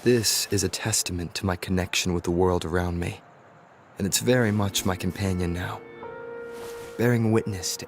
This is a testament to my connection with the world around me, and it's very much my companion now, bearing witness to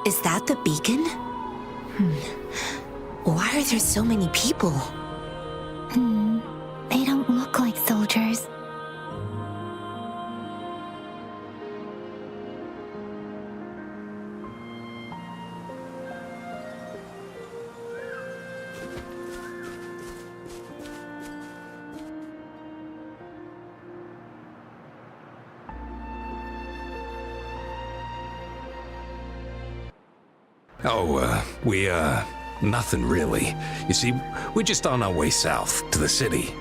Is that the beacon? Why are there so many people? They don't look like soldiers. Nothing really. You see, we're just on our way south to the city.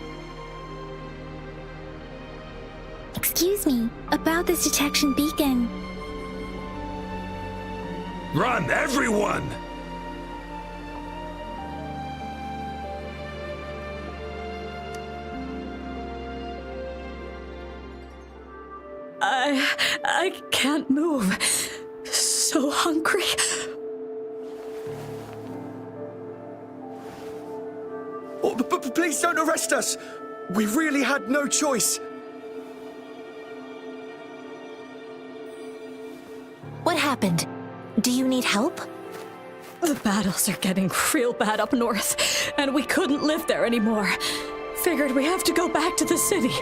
Excuse me, about this detection beacon. Run, everyone! I can't move. So hungry. Oh, but please don't arrest us! We really had no choice. What happened? Do you need help? The battles are getting real bad up north, and we couldn't live there anymore. Figured we have to go back to the city.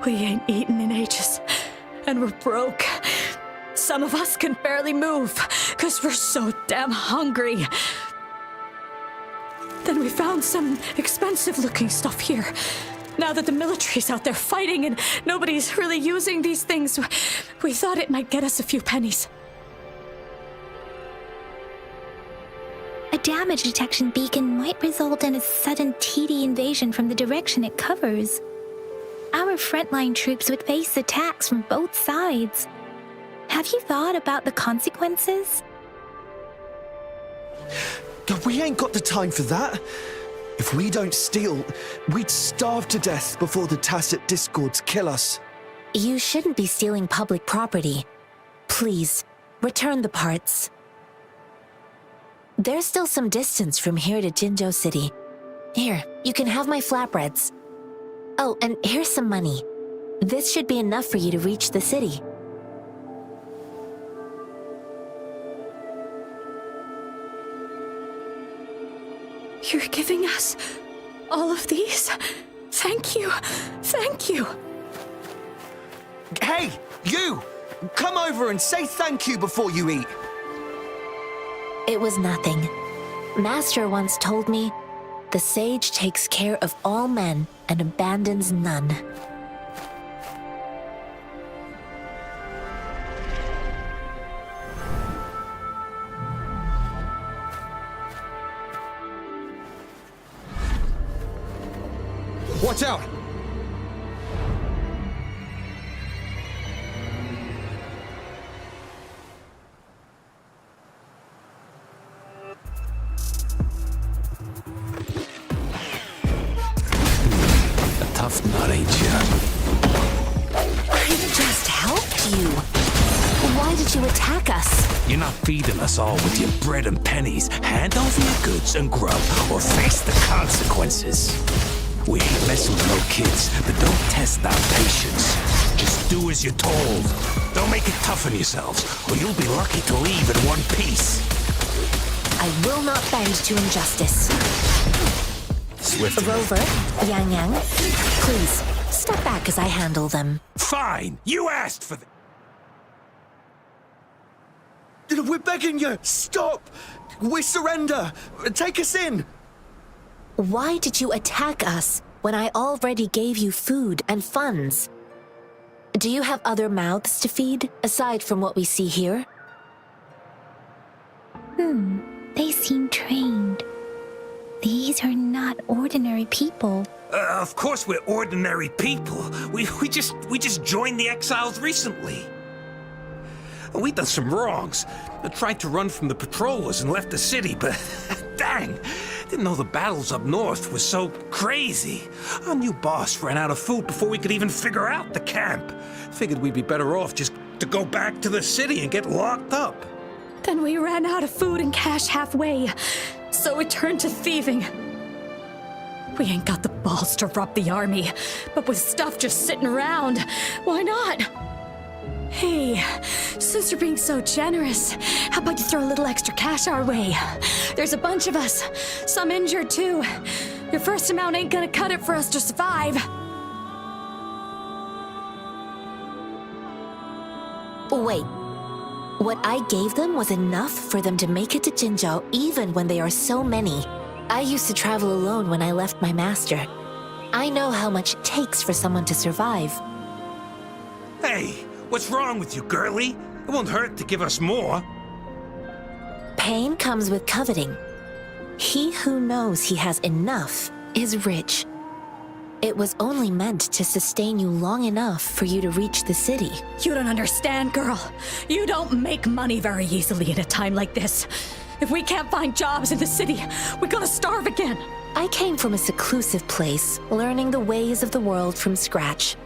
We ain't eaten in ages, and we're broke. Some of us can barely move, 'cause we're so damn hungry. Then we found some expensive-looking stuff here. Now that the military's out there fighting and nobody's really using these things, we thought it might get us a few pennies. A damage detection beacon might result in a sudden TD invasion from the direction it covers. Our frontline troops would face attacks from both sides. Have you thought about the consequences? We ain't got the time for that. If we don't steal, we'd starve to death before the tacit discords kill us. You shouldn't be stealing public property. Please, return the parts. There's still some distance from here to Jinzhou City. Here, you can have my flatbreads. Oh, and here's some money. This should be enough for you to reach the city. You're giving us all of these? Thank you. Thank you. Hey, you! Come over and say thank you before you eat. It was nothing. Master once told me, the sage takes care of all men and abandons none. Watch out! A tough nut, ain't you? I just helped you. Why did you attack us? You're not feeding us all with your bread and pennies. Hand over your goods and grub, or face the consequences. We ain't messing with no kids, but don't test our patience. Just do as you're told. Don't make it tough on yourselves, or you'll be lucky to leave in one piece. I will not bend to injustice. swiftly. Rover, Yang Yang, please, step back as I handle them. Fine, you asked for the... We're begging you! Stop! We surrender! Take us in! Why did you attack us when I already gave you food and funds? Do you have other mouths to feed, aside from what we see here? They seem trained. These are not ordinary people. Of course we're ordinary people. We just joined the exiles recently. We done some wrongs. I tried to run from the patrollers and left the city, but dang, didn't know the battles up north were so crazy. Our new boss ran out of food before we could even figure out the camp. Figured we'd be better off just to go back to the city and get locked up. Then we ran out of food and cash halfway, so we turned to thieving. We ain't got the balls to rob the army, but with stuff just sitting around, why not? Hey, since you're being so generous, how about you throw a little extra cash our way? There's a bunch of us, some injured too. Your first amount ain't gonna cut it for us to survive. Wait, what I gave them was enough for them to make it to Jinzhou even when they are so many. I used to travel alone when I left my master. I know how much it takes for someone to survive. Hey, what's wrong with you, girlie? It won't hurt to give us more. Pain comes with coveting. He who knows he has enough is rich. It was only meant to sustain you long enough for you to reach the city. You don't understand, girl. You don't make money very easily at a time like this. If we can't find jobs in the city, we're gonna starve again. I came from a seclusive place, learning the ways of the world from scratch.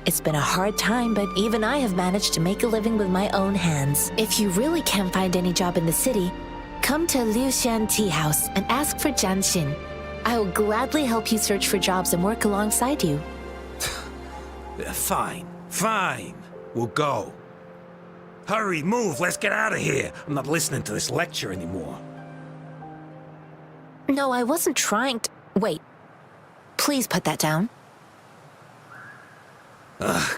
It's been a hard time, but even I have managed to make a living with my own hands. If you really can't find any job in the city, come to Liu Xian Tea House and ask for Jian Xin. I will gladly help you search for jobs and work alongside you. Fine. We'll go. Hurry, move, let's get out of here. I'm not listening to this lecture anymore. No, I wasn't trying to... Wait. Please put that down.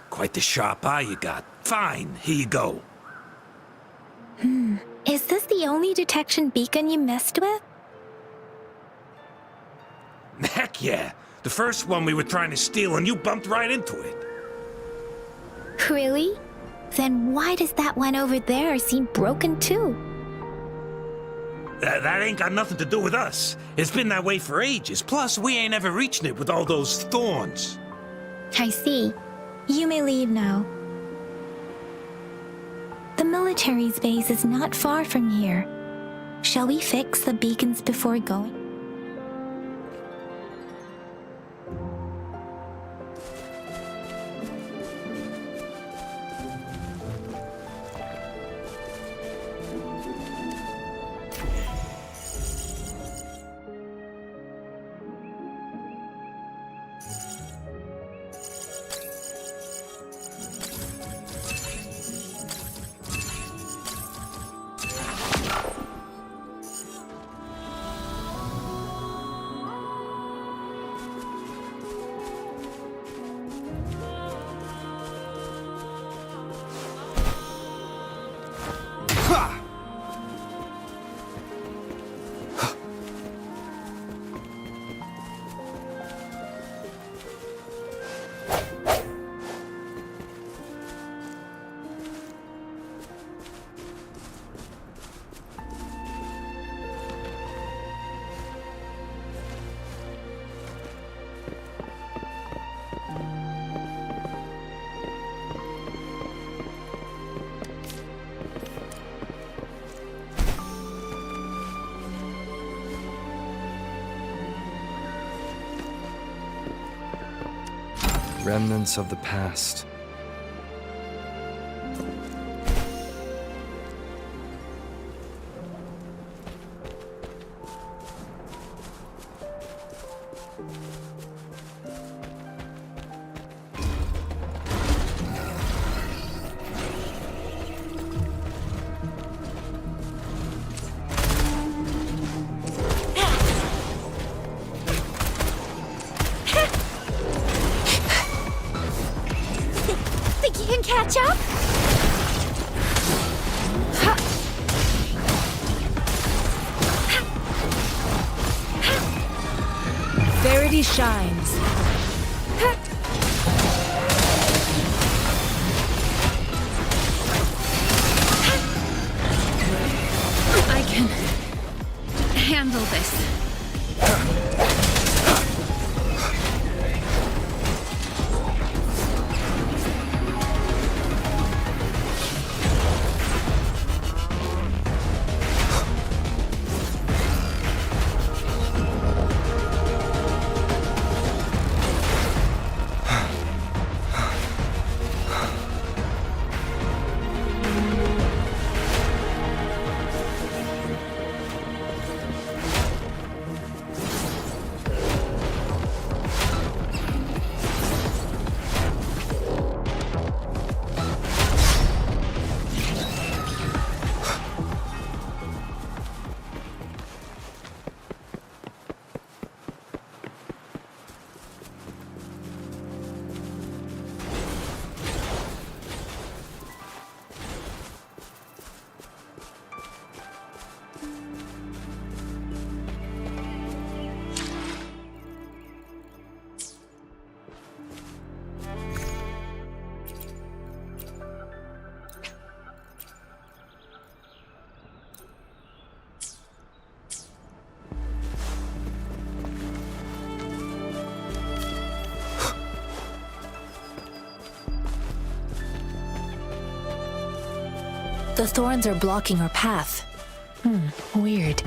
Quite the sharp eye you got. Fine, here you go. Is this the only detection beacon you messed with? Heck yeah. The first one we were trying to steal and you bumped right into it. Really? Then why does that one over there seem broken too? That ain't got nothing to do with us. It's been that way for ages. Plus, we ain't ever reaching it with all those thorns. I see. You may leave now. The military's base is not far from here. Shall we fix the beacons before going? Remnants of the past. Rarity shines. I can handle this. The thorns are blocking our path. Weird.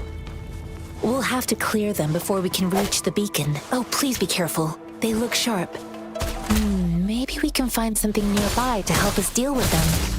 We'll have to clear them before we can reach the beacon. Oh, please be careful. They look sharp. Maybe we can find something nearby to help us deal with them.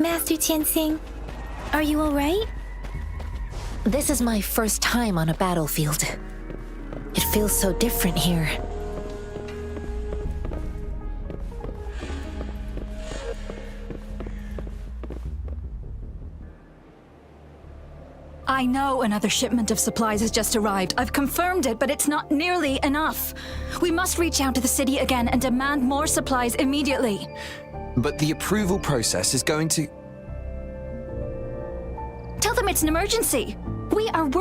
Master Tianxing, are you alright? This is my first time on a battlefield. It feels so different here. I know another shipment of supplies has just arrived. I've confirmed it, but it's not nearly enough. We must reach out to the city again and demand more supplies immediately. But the approval process is going to... Tell them it's an emergency. We are working